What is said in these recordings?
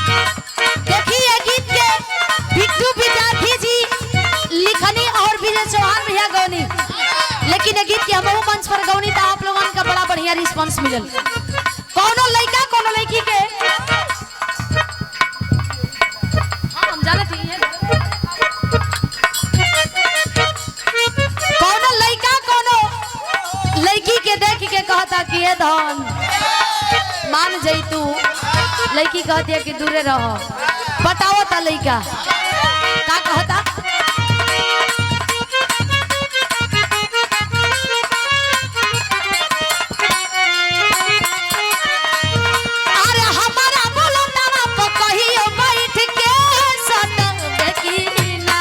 देखिए गीत के बिट्टू विद्यार्थी जी लिखनी और विजय चौहान भैया गौनी, लेकिन ये गीत के हम मंच पर गौनी तो आप लोगों का बड़ा बढ़िया रिस्पांस मिलल। कोनो लड़का कोनो लड़की के हम जानत ही हैं, कोनो लड़का कोनो लड़की के देख के कहता कि ये धन मान जाई तू, लड़की कहती है कि दूरे रहो। बताओ ता लड़का का कहता, अरे हमारा बोलो ना कहियो बैठ के सट बेकीना,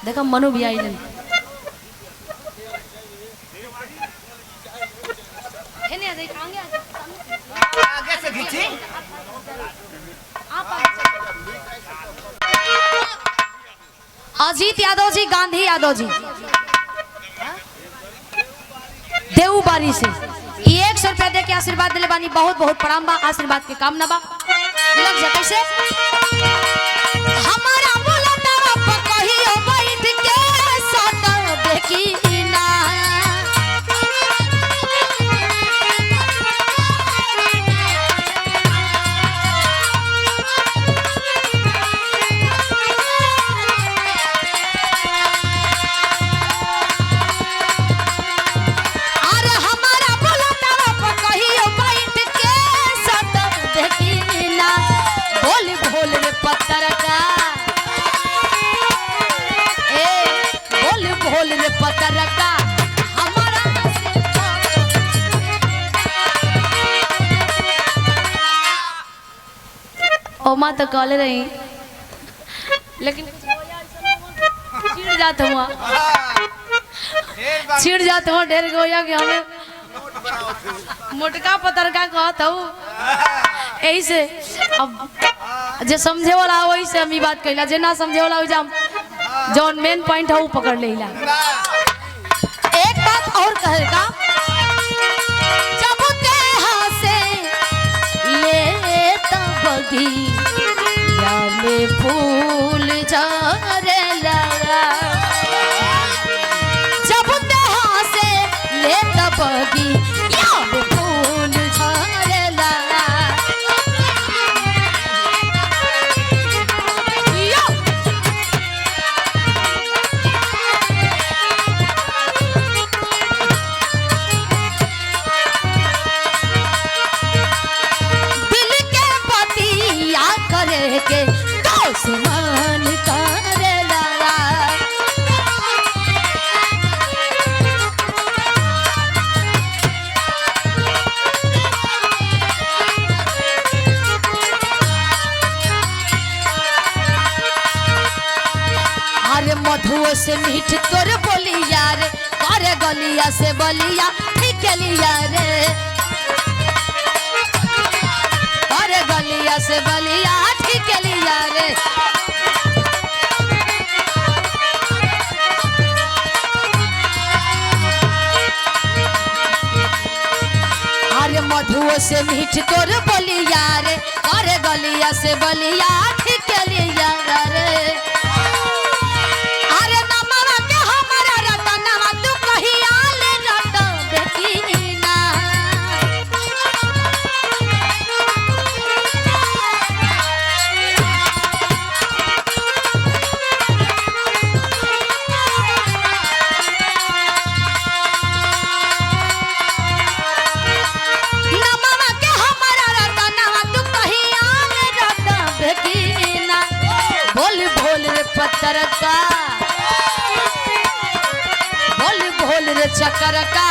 देखो मनु भी आई नहीं आगे से खींची। अजीत यादव जी, गांधी यादव जी देवबारी से 100 रुपया दे के आशीर्वाद दिले बानी। बहुत बहुत प्रणाम बा, आशीर्वाद के कामना बा। लग जा कैसे हमारा बोला तारा कहियो बैठ के सट बेकीना, माँ तो कहले रही, लेकिन छिड़ जात हुआ ढेर गोया कि हमें मोटका पतरका कहत हूँ। यही से अब जे समझे वाला वही से हम बात कहला, जे ना समझे वाला वही जौन मेन पॉइंट है वो पकड़ लेला। एक बात और कहेगा, जब देहा से ले तबगी में फूल झरे लगा, जब देहा से ले तबगी में फूल झरे लगा। दिल के पतिया करे के मान करे लगा, अरे मधुओ से मीठ तोर बोलिया रे, अरे गलिया से बलिया निकलिया रे, अरे गलिया से बलिया निकलिया रे। अरे मधुओ से मीठ तोर बोलिया रे, अरे गलिया से बलिया निकलिया रे। अरे नमरा के हमारा रतनवा तू कहिया ले रट बेकीना, पत्थर का बोल बोल रे चक्कर का